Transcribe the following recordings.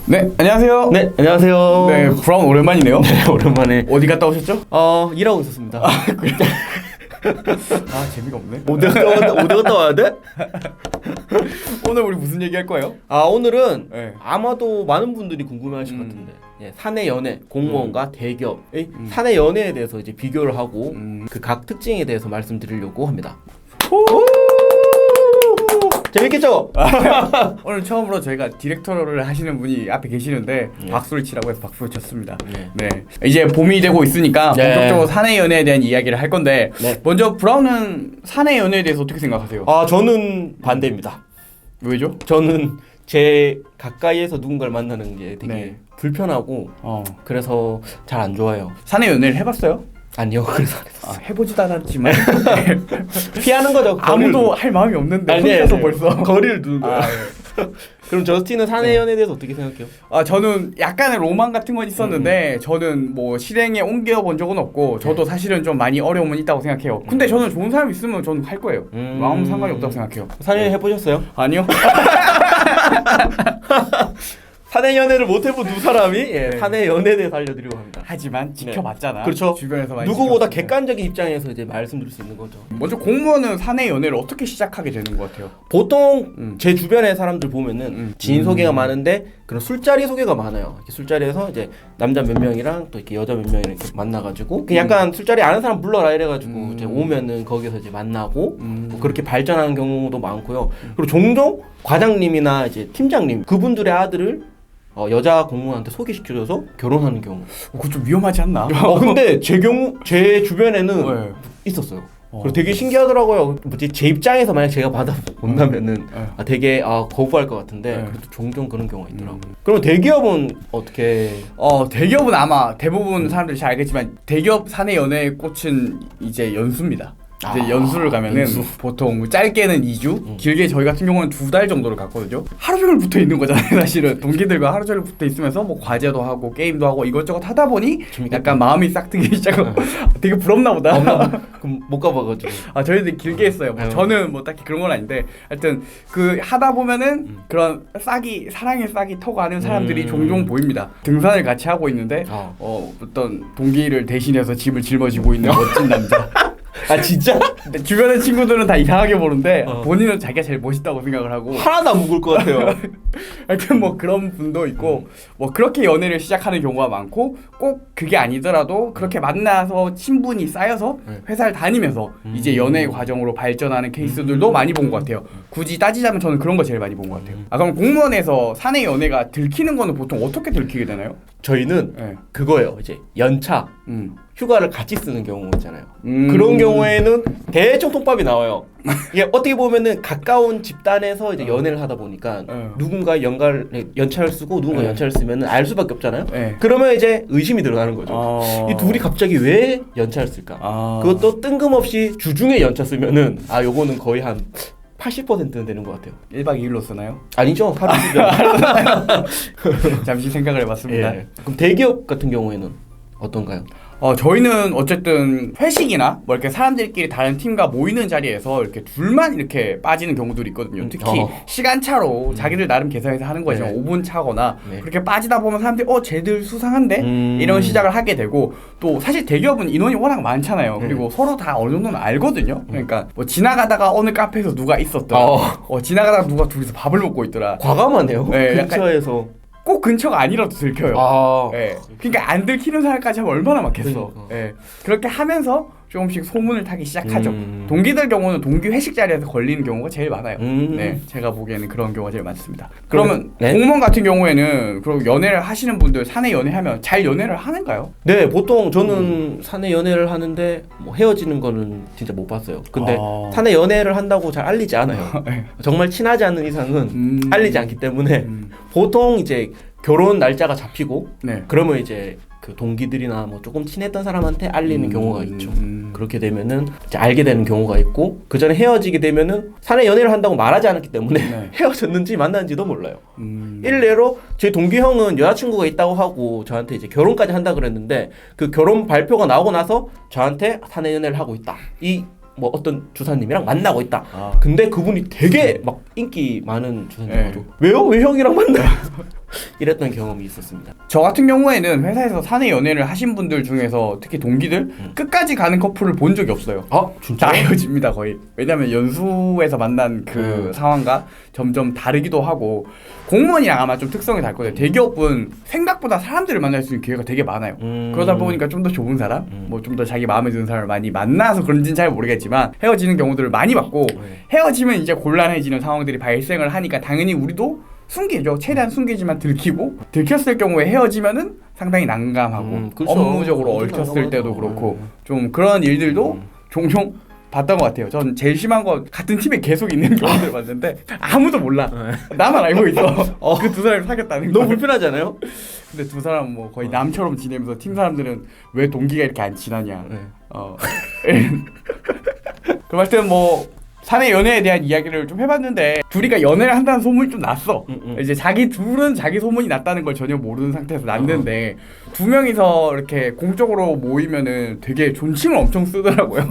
네, 안녕하세요. 네, 안녕하세요. 네, 브라운 오랜만이네요. 네, 오랜만에. 어디 갔다 오셨죠? 일하고 있었습니다. 재미가 없네. 어디 갔다 와야 돼? 오늘 우리 무슨 얘기 할 거예요? 오늘은 네. 아마도 많은 분들이 궁금해하실 것 같은데, 사내 연애, 공무원과 대기업의 사내 연애에 대해서 이제 비교를 하고 그 각 특징에 대해서 말씀드리려고 합니다. 재밌겠죠? 오늘 처음으로 저희가 디렉터를 하시는 분이 앞에 계시는데 박수를 치라고 해서 박수를 쳤습니다. 네. 이제 봄이 되고 있으니까 본격적으로 사내 연애에 대한 이야기를 할 건데 먼저 브라운은 사내 연애에 대해서 어떻게 생각하세요? 저는 반대입니다. 왜죠? 저는 제 가까이에서 누군가를 만나는 게 되게 불편하고 그래서 잘 안 좋아요. 사내 연애를 해봤어요? 아니요, 그래서 안 했어요. 해보지도 않았지만 피하는 거죠. 아무도 할 마음이 없는데 혼자서 벌써 거리를 두는 거야. 그럼 저스틴은 사내 연애에 대해서 어떻게 생각해요? 저는 약간의 로망 같은 건 있었는데 저는 뭐 실행에 옮겨본 적은 없고 저도 사실은 좀 많이 어려움은 있다고 생각해요. 근데 저는 좋은 사람 있으면 저는 할 거예요. 아무 상관이 없다고 생각해요. 사내 연애 해보셨어요? 아니요. 사내 연애를 못 해본 두 사람이 사내 연애에 대해서 알려드리려고 합니다. 하지만 지켜봤잖아. 그렇죠. 주변에서 많이 누구보다 지켰으면. 객관적인 입장에서 이제 말씀드릴 수 있는 거죠. 먼저 공무원은 사내 연애를 어떻게 시작하게 되는 것 같아요? 보통 제 주변의 사람들 보면은 지인 소개가 많은데 그런 술자리 소개가 많아요. 이렇게 술자리에서 이제 남자 몇 명이랑 또 이렇게 여자 몇 명이랑 이렇게 만나가지고 그 약간 술자리 아는 사람 불러라 이래가지고 이제 오면은 거기서 이제 만나고 뭐 그렇게 발전하는 경우도 많고요. 그리고 종종 과장님이나 이제 팀장님 그분들의 아들을 여자 공무원한테 소개시켜줘서 결혼하는 경우. 그거 좀 위험하지 않나? 근데 제 주변에는 있었어요. 그리고 되게 신기하더라고요. 뭐지 제 입장에서 만약 제가 받아본다면은 되게 거부할 것 같은데 그래도 종종 그런 경우가 있더라고요. 그럼 대기업은 어떻게? 대기업은 아마 대부분 사람들이 잘 알겠지만 대기업 사내 연애의 꽃은 이제 연수입니다. 이제 연수를 가면은 보통 짧게는 2주, 길게 저희 같은 경우는 2달 정도를 갔거든요. 하루 종일 붙어 있는 거잖아요, 사실은. 동기들과 하루 종일 붙어 있으면서 뭐 과제도 하고 게임도 하고 이것저것 하다 보니 약간 마음이 싹트기 시작하고 되게 부럽나 보다. 그럼 못 가봐가지고. 저희들 길게 했어요. 저는 뭐 딱히 그런 건 아닌데 하여튼 그 하다 보면은 그런 사랑의 싹이 터가는 사람들이 종종 보입니다. 등산을 같이 하고 있는데 어떤 동기를 대신해서 짐을 짊어지고 있는 멋진 남자. 진짜? 근데 주변의 친구들은 다 이상하게 보는데 본인은 자기가 제일 멋있다고 생각을 하고 하나도 안 묵을 것 같아요. 하여튼 뭐 그런 분도 있고 뭐 그렇게 연애를 시작하는 경우가 많고 꼭 그게 아니더라도 그렇게 만나서 친분이 쌓여서 회사를 다니면서 이제 연애 과정으로 발전하는 케이스들도 많이 본 것 같아요. 굳이 따지자면 저는 그런 거 제일 많이 본 것 같아요. 그럼 공무원에서 사내 연애가 들키는 거는 보통 어떻게 들키게 되나요? 저희는 그거예요. 이제 연차 휴가를 같이 쓰는 경우 있잖아요. 그런 경우에는 대충 통밥이 나와요. 이게 어떻게 보면은 가까운 집단에서 이제 연애를 하다 보니까 누군가 연차를 쓰고 누군가 연차를 쓰면은 알 수밖에 없잖아요. 그러면 이제 의심이 들어가는 거죠. 이 둘이 갑자기 왜 연차를 쓸까? 그것도 뜬금없이 주중에 연차 쓰면은 요거는 거의 한 80%는 되는 것 같아요. 1박 2일로 쓰나요? 아니죠. 하루 쓰죠. 잠시 생각을 해봤습니다. 그럼 대기업 같은 경우에는 어떤가요? 저희는 어쨌든 회식이나 뭐 이렇게 사람들끼리 다른 팀과 모이는 자리에서 이렇게 둘만 이렇게 빠지는 경우들이 있거든요. 특히 시간차로 자기들 나름 계산해서 하는 거죠. 5분 차거나 그렇게 빠지다 보면 사람들이 쟤들 수상한데? 이런 시작을 하게 되고 또 사실 대기업은 인원이 워낙 많잖아요. 그리고 서로 다 어느 정도는 알거든요. 그러니까 뭐 지나가다가 어느 카페에서 누가 있었더라. 지나가다가 누가 둘이서 밥을 먹고 있더라. 과감하네요. 근처에서. 꼭 근처가 아니라도 들켜요. 그러니까 안 들키는 사람까지 하면 얼마나 많겠어. 그렇게 하면서 조금씩 소문을 타기 시작하죠. 동기들 경우는 동기 회식 자리에서 걸리는 경우가 제일 많아요. 제가 보기에는 그런 경우가 제일 많습니다. 그러면 공무원 같은 경우에는 그리고 연애를 하시는 분들 사내 연애하면 잘 연애를 하는가요? 네, 보통 저는 사내 연애를 하는데 뭐 헤어지는 거는 진짜 못 봤어요. 근데 사내 연애를 한다고 잘 알리지 않아요. 정말 친하지 않는 이상은 알리지 않기 때문에 보통 이제 결혼 날짜가 잡히고 그러면 이제 그 동기들이나 뭐 조금 친했던 사람한테 알리는 경우가 있죠. 그렇게 되면은 이제 알게 되는 경우가 있고 그 전에 헤어지게 되면은 사내 연애를 한다고 말하지 않았기 때문에 헤어졌는지 만났는지도 몰라요. 일례로 제 동기 형은 여자친구가 있다고 하고 저한테 이제 결혼까지 한다 그랬는데 그 결혼 발표가 나오고 나서 저한테 사내 연애를 하고 있다. 이 뭐 어떤 주사님이랑 만나고 있다. 아. 근데 그분이 되게 막 인기 많은 주사님이고 네. 왜요? 왜 형이랑 만나? 이랬던 경험이 있었습니다. 저 같은 경우에는 회사에서 사내 연애를 하신 분들 중에서 특히 동기들 끝까지 가는 커플을 본 적이 없어요. 아 진짜? 다 헤어집니다 거의. 왜냐면 연수에서 만난 그 상황과 점점 다르기도 하고 공무원이랑 아마 좀 특성이 다를 거예요. 대기업은 생각보다 사람들을 만날 수 있는 기회가 되게 많아요. 그러다 보니까 좀 더 좋은 사람, 뭐 좀 더 자기 마음에 드는 사람을 많이 만나서 그런지는 잘 모르겠지만 헤어지는 경우들을 많이 봤고 헤어지면 이제 곤란해지는 상황들이 발생을 하니까 당연히 우리도 숨기죠. 최대한 숨기지만 들키고 들켰을 경우에 헤어지면은 상당히 난감하고 그렇죠. 업무적으로 엄청 얽혔을 때도 난감하죠. 그렇고 좀 그런 일들도 종종 봤던 것 같아요. 전 제일 심한 건 같은 팀에 계속 있는 경우들 봤는데 아무도 몰라. 나만 알고 있어. 그 두 사람이 사귀었다는 거. 너무 불편하지 않아요? 근데 두 사람은 뭐 거의 남처럼 지내면서 팀 사람들은 왜 동기가 이렇게 안 친하냐. 네. 그럼 하여튼 뭐 사내 연애에 대한 이야기를 좀 해봤는데 둘이가 연애를 한다는 소문이 좀 났어. 이제 자기 둘은 자기 소문이 났다는 걸 전혀 모르는 상태에서 났는데 두 명이서 이렇게 공적으로 모이면은 되게 존칭을 엄청 쓰더라고요.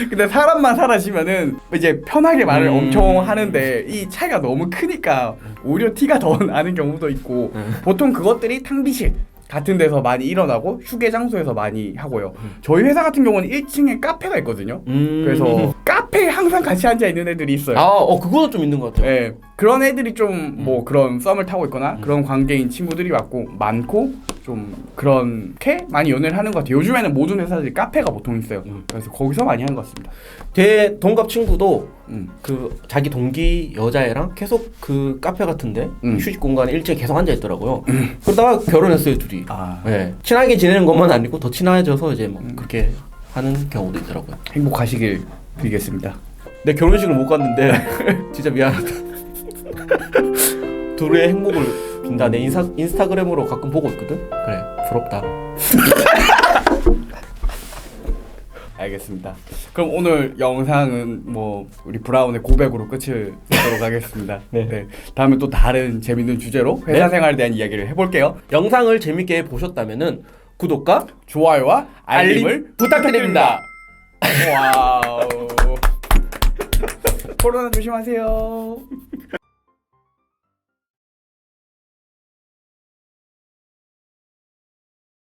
근데 사람만 사라지면은 이제 편하게 말을 엄청 하는데 이 차이가 너무 크니까 오히려 티가 더 나는 경우도 있고 보통 그것들이 탕비실 같은 데서 많이 일어나고 휴게 장소에서 많이 하고요. 저희 회사 같은 경우는 1층에 카페가 있거든요. 그래서 카페에 항상 같이 앉아 있는 애들이 있어요. 그거는 좀 있는 것 같아요. 네, 그런 애들이 좀 뭐 그런 썸을 타고 있거나 그런 관계인 친구들이 많고 좀 그렇게 많이 연애를 하는 것 같아요. 요즘에는 모든 회사들이 카페가 보통 있어요. 그래서 거기서 많이 하는 것 같습니다. 제 동갑 친구도 그 자기 동기 여자애랑 계속 그 카페 같은데 휴식 공간에 일찍 계속 앉아 있더라고요. 그러다가 결혼했어요 둘이. 네. 친하게 지내는 것만 아니고 더 친해져서 이제 뭐 그렇게 하는 경우도 있더라고요. 행복하시길 빌겠습니다. 내 결혼식을 못 갔는데 진짜 미안하다. 둘의 행복을 빈다. 내 인스타그램으로 가끔 보고 있거든. 그래 부럽다. 알겠습니다. 그럼 오늘 영상은 뭐 우리 브라운의 고백으로 끝을 내도록 하겠습니다. 네. 다음에 또 다른 재밌는 주제로 회사 생활에 대한 이야기를 해볼게요. 영상을 재밌게 보셨다면은 구독과 좋아요와 알림을 알림 부탁드립니다. 와우. 코로나 조심하세요.